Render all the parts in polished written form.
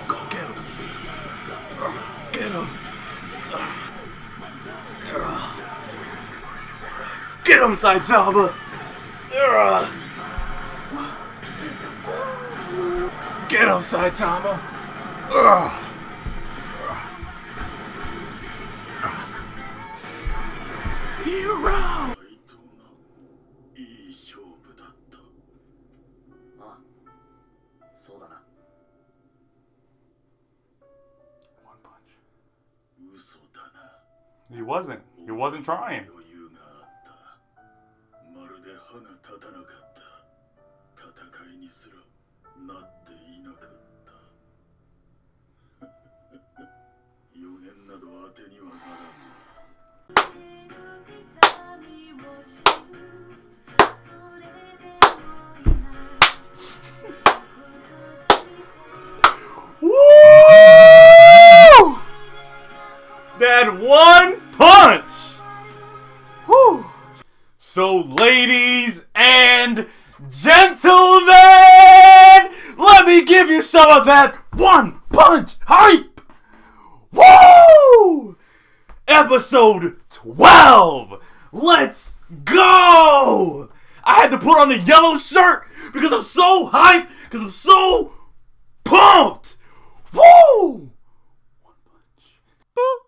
Go get him. Get him. Get him, Saitama. Get him, Saitama. Hero. いい勝負だった。あ、そうだな。One punch. 嘘だな。 He wasn't. He wasn't trying. 余裕があった。まるで歯が立たなかった。戦いにすらなっていなかった。予言など当てにはならん。Woo! That one punch! Woo! So, ladies and gentlemen, let me give you some of that one punch hype! Woo! Episode 12! Let's go! I had to put on the yellow shirt because I'm so hyped, because I'm so pumped! Woo! One punch. Boop,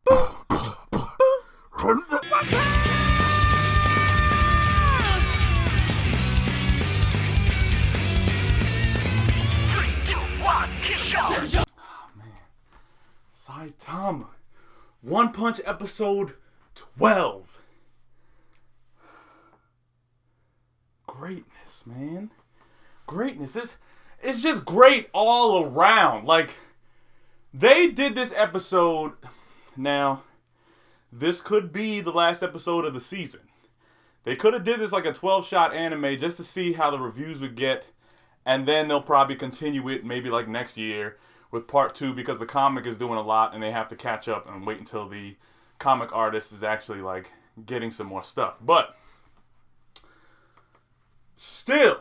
boop, boop, boop, boop. One punch! Oh, man. Saitama. One Punch episode 12. Greatness, man. Greatness. It's just great all around. Like, they did this episode. Now, this could be the last episode of the season. They could have did this like a 12-shot anime just to see how the reviews would get. And then they'll probably continue it maybe like next year with part 2 because the comic is doing a lot and they have to catch up and wait until the comic artist is actually like getting some more stuff. But still,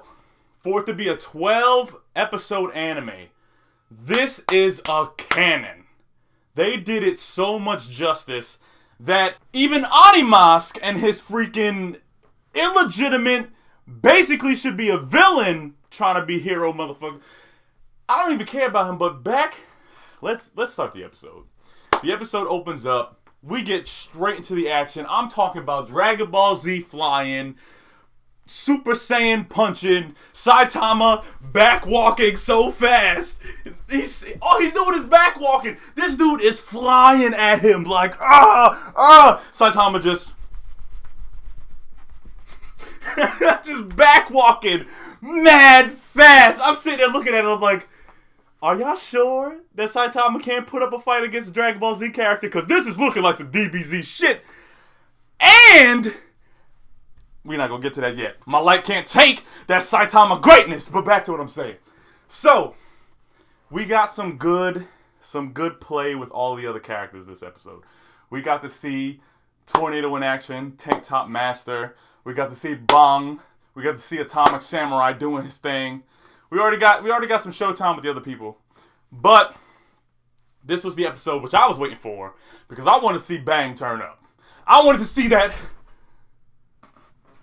for it to be a 12-episode anime, this is a canon. They did it so much justice that even Animask and his freaking illegitimate, basically should be a villain trying to be hero motherfucker. I don't even care about him, but let's start the episode. The episode opens up. We get straight into the action. I'm talking about Dragon Ball Z flying, Super Saiyan punching, Saitama back walking so fast. All he's doing is back walking. This dude is flying at him like, Saitama just back walking mad fast. I'm sitting there looking at him like, are y'all sure that Saitama can't put up a fight against a Dragon Ball Z character? Because this is looking like some DBZ shit. And we're not going to get to that yet. My light can't take that Saitama greatness. But back to what I'm saying. So, we got some good play with all the other characters this episode. We got to see Tornado in action, Tank Top Master. We got to see Bang. We got to see Atomic Samurai doing his thing. We already got some showtime with the other people. But this was the episode which I was waiting for because I wanted to see Bang turn up. I wanted to see that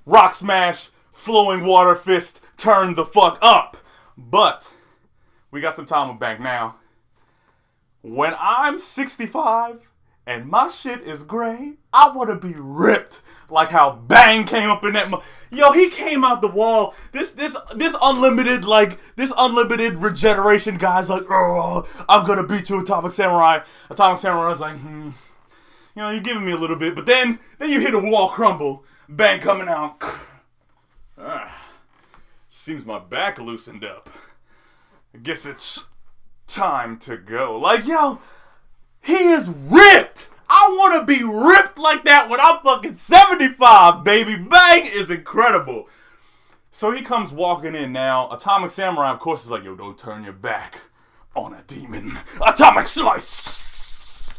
Rock Smash flowing water fist turn the fuck up. But we got some time with Bang now. When I'm 65 and my shit is gray, I want to be ripped. Like how Bang came up in that yo, he came out the wall. This unlimited regeneration guy's like, oh, I'm gonna beat you, Atomic Samurai. Atomic Samurai's like, you're giving me a little bit, but then you hit a wall crumble. Bang coming out. Seems my back loosened up. I guess it's time to go. Like, yo, he is ripped. I want to be ripped like that when I'm fucking 75, baby. Bang is incredible. So he comes walking in now. Atomic Samurai, of course, is like, yo, don't turn your back on a demon. Atomic Slice.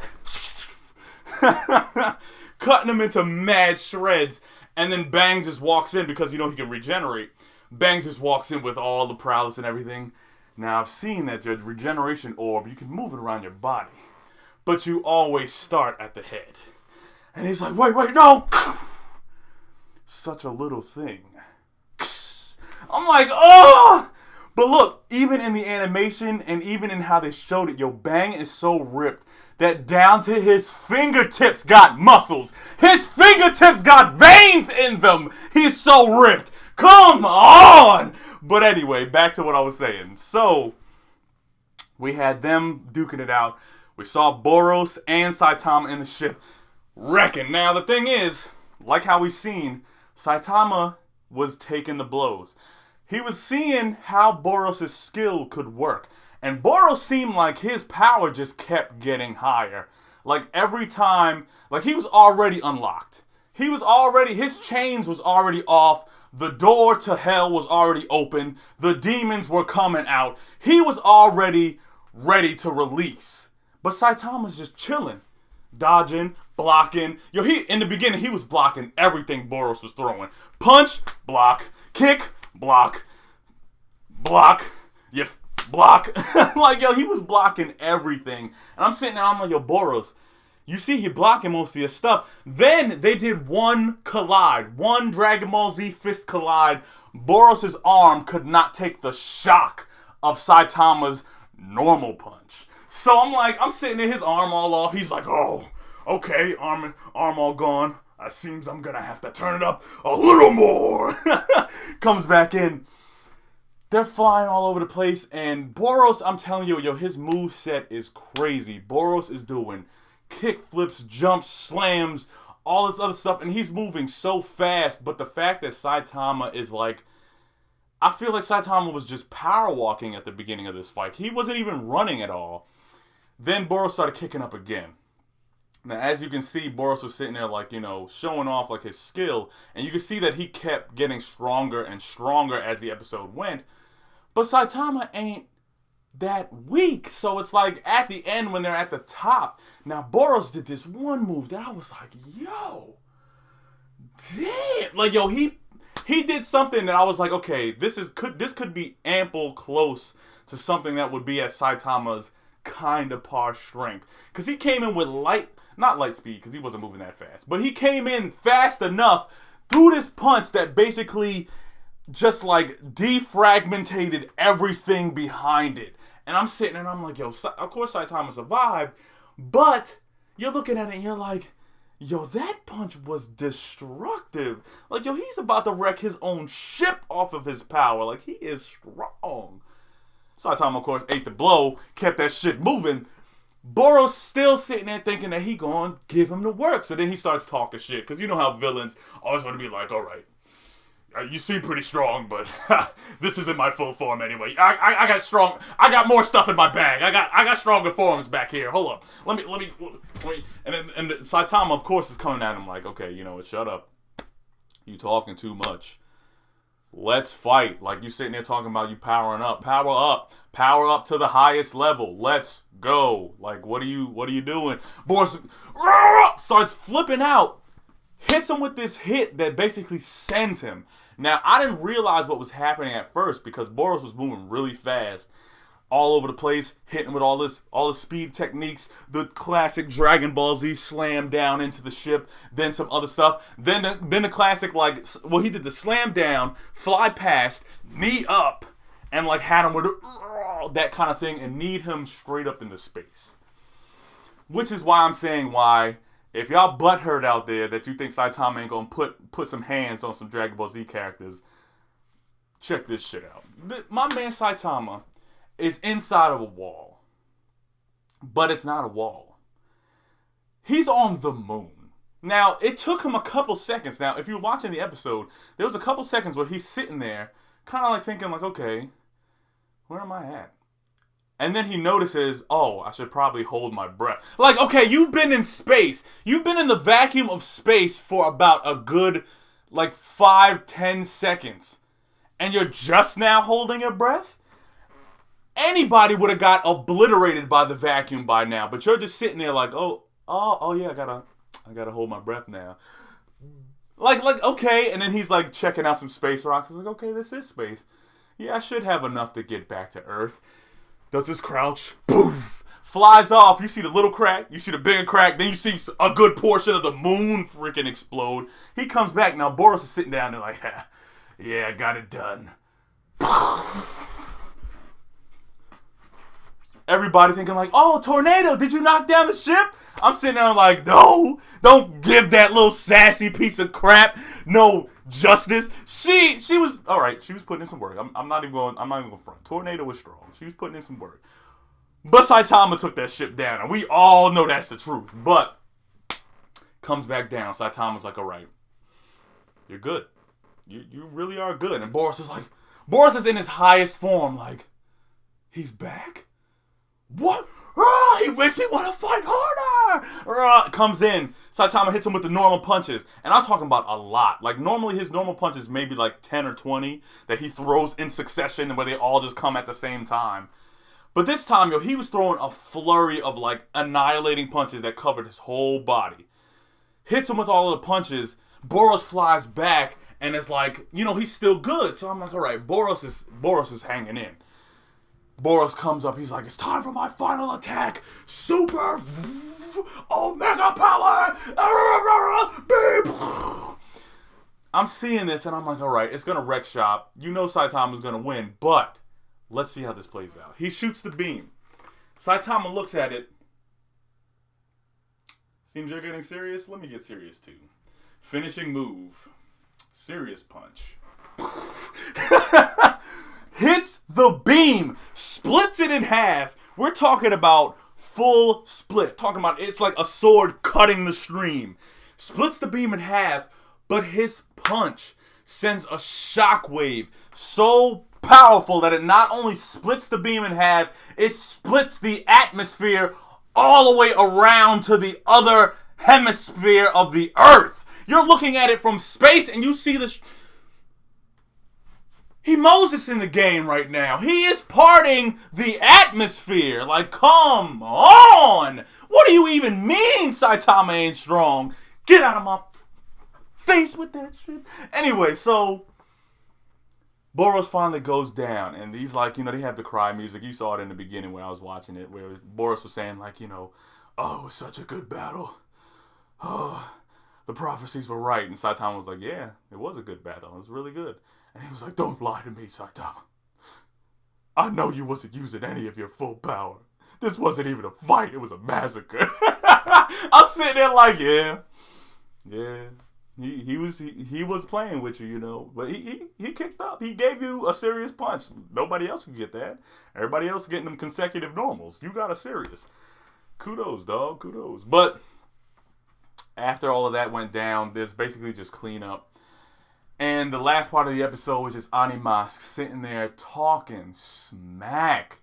cutting him into mad shreds. And then Bang just walks in because he can regenerate. Bang just walks in with all the prowess and everything. Now, I've seen that your regeneration orb, you can move it around your body. But you always start at the head. And he's like, wait, no! Such a little thing. I'm like, oh! But look, even in the animation and even in how they showed it, Bang is so ripped that down to his fingertips got muscles. His fingertips got veins in them. He's so ripped. Come on! But anyway, back to what I was saying. So, we had them duking it out. We saw Boros and Saitama in the ship wrecking. Now, the thing is, like how we seen, Saitama was taking the blows. He was seeing how Boros' skill could work. And Boros seemed like his power just kept getting higher. Like every time, like he was already unlocked. His chains was already off. The door to hell was already open. The demons were coming out. He was already ready to release. But Saitama's just chilling. Dodging, blocking. In the beginning, he was blocking everything Boros was throwing. Punch, block, kick, block, block. Like, he was blocking everything. And I'm sitting there, I'm like, Boros, you see he blocking most of your stuff. Then they did one Dragon Ball Z fist collide. Boros' arm could not take the shock of Saitama's normal punch. So I'm sitting there, his arm all off. He's like, oh, okay, arm all gone. It seems I'm gonna have to turn it up a little more. Comes back in. They're flying all over the place, and Boros, I'm telling you, his moveset is crazy. Boros is doing kick flips, jumps, slams, all this other stuff, and he's moving so fast, but the fact that Saitama is I feel like Saitama was just power walking at the beginning of this fight. He wasn't even running at all. Then Boros started kicking up again. Now, as you can see, Boros was sitting there showing off his skill, and you can see that he kept getting stronger and stronger as the episode went. But Saitama ain't that weak, so it's at the end when they're at the top. Now, Boros did this one move that I was like, yo, damn, he did something that I was like, okay, this could be ample close to something that would be at Saitama's kind of par strength, because he came in with not light speed, because he wasn't moving that fast, but he came in fast enough through this punch that basically just defragmented everything behind it. And I'm sitting and I'm like, of course Saitama survived, but you're looking at it and you're like, that punch was destructive. He's about to wreck his own ship off of his power. He is strong. Saitama, of course, ate the blow, kept that shit moving. Boros still sitting there thinking that he gonna give him the work. So then he starts talking shit, because you know how villains always want to be like, all right, you seem pretty strong, but this isn't my full form anyway. I got more stuff in my bag. I got stronger forms back here. Hold up. Let me. And Saitama, of course, is coming at him like, okay, you know what? Shut up. You talking too much. Let's fight. You sitting there talking about you powering up. Power up to the highest level. Let's go. What are you doing? Boros starts flipping out. Hits him with this hit that basically sends him. Now, I didn't realize what was happening at first because Boros was moving really fast. All over the place, hitting with all the speed techniques, the classic Dragon Ball Z slam down into the ship, then some other stuff, then the classic he did the slam down, fly past, knee up, and had him with that kind of thing, and kneed him straight up into space. Which is why I'm saying if y'all butthurt out there that you think Saitama ain't gonna put some hands on some Dragon Ball Z characters, check this shit out. My man Saitama is inside of a wall. But it's not a wall. He's on the moon. Now, it took him a couple seconds. Now, if you're watching the episode, there was a couple seconds where he's sitting there, kind of thinking okay, where am I at? And then he notices, oh, I should probably hold my breath. Okay, you've been in space. You've been in the vacuum of space for about a good, 5-10 seconds. And you're just now holding your breath? Anybody would have got obliterated by the vacuum by now. But you're just sitting there oh, oh yeah, I gotta hold my breath now. Like, okay, and then he's like checking out some space rocks. He's like, okay, this is space. Yeah, I should have enough to get back to Earth. Does this crouch? Poof! Flies off. You see the little crack. You see the bigger crack. Then you see a good portion of the moon freaking explode. He comes back. Now, Boros is sitting down there like, yeah, I got it done. Everybody thinking like, oh, tornado, did you knock down the ship? I'm sitting there like, no, don't give that little sassy piece of crap no justice. She was, all right, she was putting in some work. I'm not even going to front. Tornado was strong. She was putting in some work. But Saitama took that ship down, and we all know that's the truth. But comes back down. Saitama's like, all right, you're good. You really are good. And Boros is in his highest form, like, he's back? What? He makes me want to fight harder! Comes in. Saitama hits him with the normal punches. And I'm talking about a lot. Like, normally his normal punches maybe like 10 or 20 that he throws in succession and where they all just come at the same time. But this time, he was throwing a flurry of, like, annihilating punches that covered his whole body. Hits him with all of the punches. Boros flies back, and it's like, he's still good. So I'm like, all right, Boros is hanging in. Boros comes up. He's like, it's time for my final attack. Super Omega Power. I'm seeing this, and I'm like, all right, it's going to wreck shop. Saitama's going to win, but let's see how this plays out. He shoots the beam. Saitama looks at it. Seems you're getting serious? Let me get serious too. Finishing move. Serious punch. Hits the beam. Splits it in half. We're talking about full split. Talking about it's like a sword cutting the stream. Splits the beam in half, but his punch sends a shockwave so powerful that it not only splits the beam in half, it splits the atmosphere all the way around to the other hemisphere of the Earth. You're looking at it from space and you see this. He Moses in the game right now. He is parting the atmosphere. Like, come on. What do you even mean Saitama ain't strong? Get out of my face with that shit. Anyway, so Boros finally goes down, and he's like, they have the cry music. You saw it in the beginning when I was watching it, where Boros was saying, like, oh, it was such a good battle. Oh, the prophecies were right. And Saitama was like, yeah, it was a good battle. It was really good. And he was like, don't lie to me, Saitama. I know you wasn't using any of your full power. This wasn't even a fight. It was a massacre. I'm sitting there like, yeah. He was playing with you, but he kicked up. He gave you a serious punch. Nobody else can get that. Everybody else getting them consecutive normals. You got a serious. Kudos, dog. Kudos. But after all of that went down, there's basically just cleanup. And the last part of the episode was just Animask sitting there talking smack.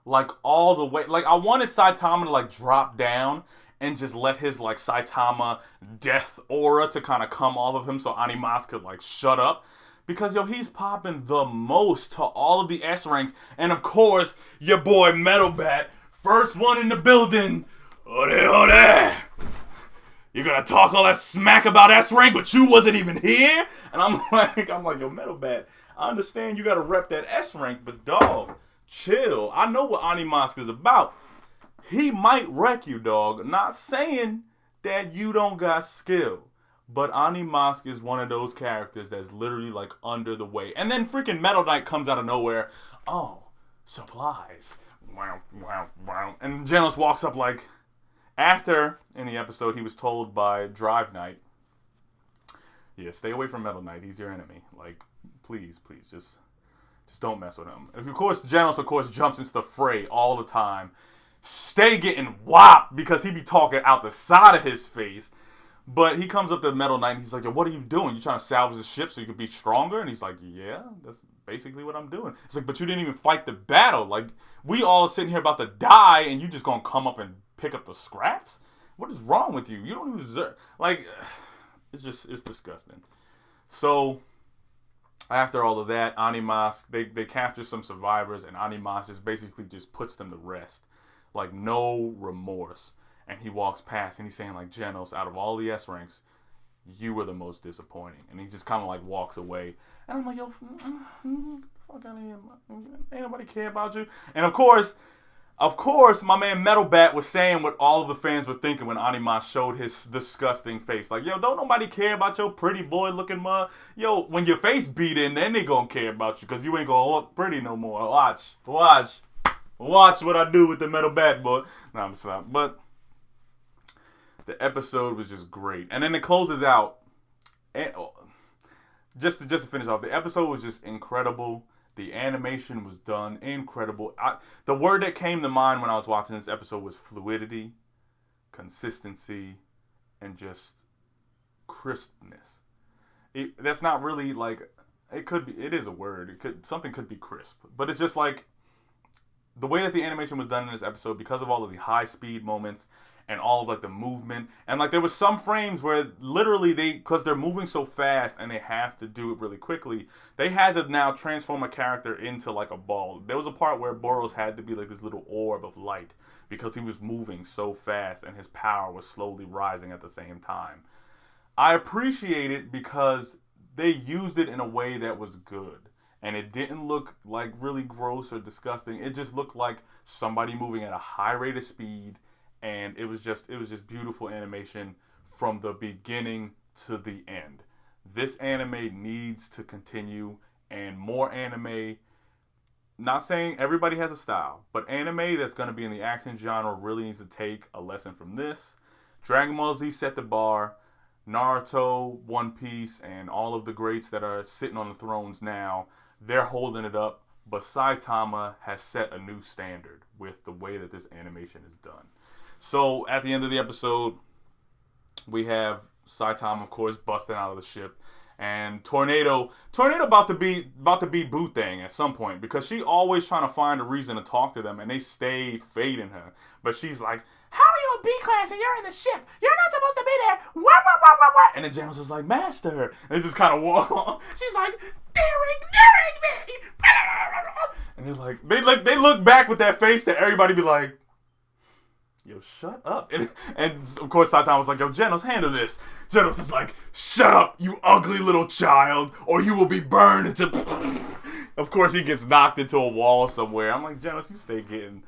Like, all the way. Like, I wanted Saitama to, like, drop down and just let his, like, Saitama death aura to kind of come off of him so Animask could, like, shut up. Because, he's popping the most to all of the S ranks. And, of course, your boy Metal Bat, first one in the building. Ode. You're gonna talk all that smack about S rank, but you wasn't even here? And I'm like, yo, Metal Bat, I understand you gotta rep that S rank, but dog, chill. I know what Animask is about. He might wreck you, dog. Not saying that you don't got skill, but Animask is one of those characters that's literally like under the weight. And then freaking Metal Knight comes out of nowhere. Oh, supplies. Wow, wow, wow. And Genos walks up like, after, in the episode, he was told by Drive Knight, yeah, stay away from Metal Knight. He's your enemy. Like, please, just don't mess with him. And of course, Genos, jumps into the fray all the time. Stay getting whopped because he be talking out the side of his face. But he comes up to Metal Knight and he's like, yo, what are you doing? You trying to salvage the ship so you can be stronger? And he's like, yeah, that's basically what I'm doing. It's like, but you didn't even fight the battle. Like, we all sitting here about to die and you just gonna come up and pick up the scraps? What is wrong with you? You don't even deserve... Like, it's disgusting. So, after all of that, Animask, they capture some survivors, and Animask just basically just puts them to rest. Like, no remorse. and he walks past and he's saying like, Genos, out of all the S ranks, you were the most disappointing. And he just kind of like walks away. And I'm like, yo, fuck out of here. Ain't nobody care about you. And of course, my man Metal Bat was saying what all of the fans were thinking when Anima showed his disgusting face. Like, yo, don't nobody care about your pretty boy looking mug. Yo, when your face beat in, then they gonna care about you because you ain't gonna look pretty no more. Watch what I do with the Metal Bat, boy. No, I'm sorry. But the episode was just great. And then it closes out. And just to finish off, the episode was just incredible. The animation was done incredible. The word that came to mind when I was watching this episode was fluidity, consistency, and just crispness. That's not really like, it could be, it is a word. Something could be crisp, but it's just like the way that the animation was done in this episode, because of all of the high speed moments and all of like the movement, and like there was some frames where literally because they're moving so fast and they have to do it really quickly, they had to now transform a character into like a ball. There was a part where Boros had to be like this little orb of light because he was moving so fast and his power was slowly rising at the same time. I appreciate it because they used it in a way that was good. And it didn't look like really gross or disgusting. It just looked like somebody moving at a high rate of speed. And it was just beautiful animation from the beginning to the end. This anime needs to continue, and more anime. Not saying everybody has a style, but anime that's going to be in the action genre really needs to take a lesson from this. Dragon Ball Z set the bar. Naruto, One Piece, and all of the greats that are sitting on the thrones now, they're holding it up. But Saitama has set a new standard with the way that this animation is done. So at the end of the episode, we have Saitama, of course, busting out of the ship, and Tornado about to be Boo-Thang at some point because she always trying to find a reason to talk to them, and they stay fading her. But she's like, "How are you a B class and you're in the ship? You're not supposed to be there." What? And then James is like, "Master," and they just kind of walk on. She's like, "Daring me!" And they're like, they look back with that face that everybody be like, "Yo, shut up." And of course, Saitama was like, "Yo, Genos, handle this." Genos is like, "Shut up, you ugly little child, or you will be burned into..." Of course, he gets knocked into a wall somewhere. I'm like, Genos, you stay getting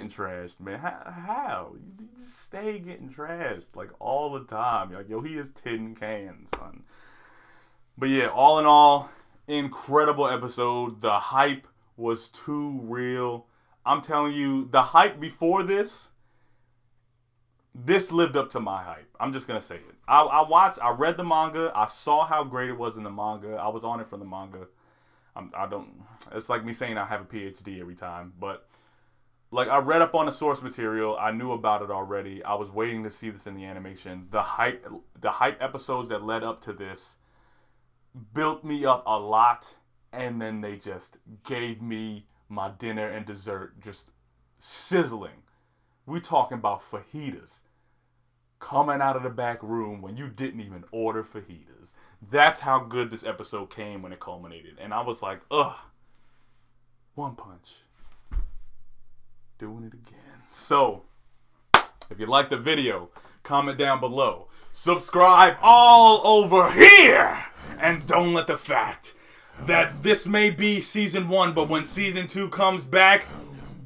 trashed, man. How? You just stay getting trashed, like, all the time. You're like, yo, he is tin cans, son. But yeah, all in all, incredible episode. The hype was too real. I'm telling you, the hype before this lived up to my hype. I'm just going to say it. I read the manga. I saw how great it was in the manga. I was on it for the manga. It's like me saying I have a PhD every time. But, like, I read up on the source material. I knew about it already. I was waiting to see this in the animation. The hype episodes that led up to this built me up a lot. And then they just gave me my dinner and dessert just sizzling. We talking about fajitas coming out of the back room when you didn't even order fajitas. That's how good this episode came when it culminated. And I was like, ugh, One Punch, doing it again. So, if you liked the video, comment down below. Subscribe all over here. And don't let the fact that this may be season 1, but when season 2 comes back,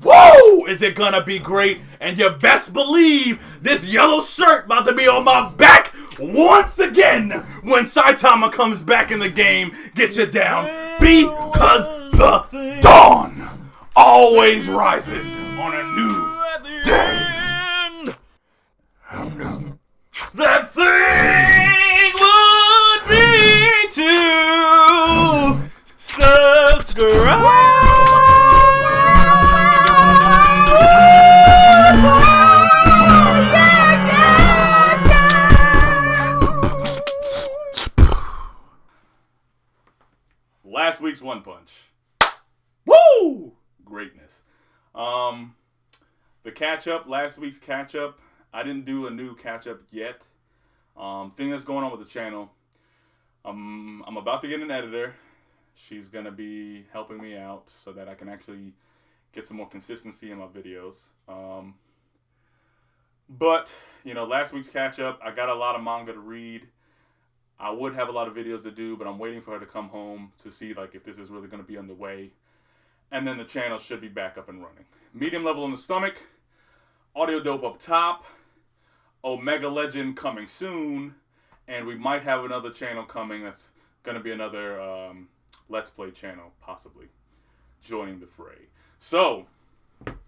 whoa, is it gonna be great. And you best believe this yellow shirt about to be on my back once again when Saitama comes back in the game. Get you down, because the dawn always rises on a new day. That thing would be to subscribe. Last week's One Punch. Woo! Greatness. The catch-up, last week's catch-up, I didn't do a new catch-up yet. Thing that's going on with the channel, I'm about to get an editor. She's going to be helping me out so that I can actually get some more consistency in my videos. But, you know, last week's catch up, I got a lot of manga to read. I would have a lot of videos to do, but I'm waiting for her to come home to see like if this is really going to be underway. And then the channel should be back up and running. Medium level in the stomach. Audio dope up top. Omega Legend coming soon. And we might have another channel coming that's going to be another Let's Play channel, possibly, joining the fray. So,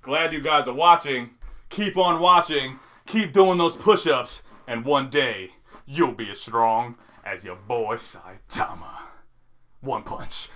glad you guys are watching. Keep on watching. Keep doing those push-ups. And one day, you'll be as strong as your boy Saitama. One punch.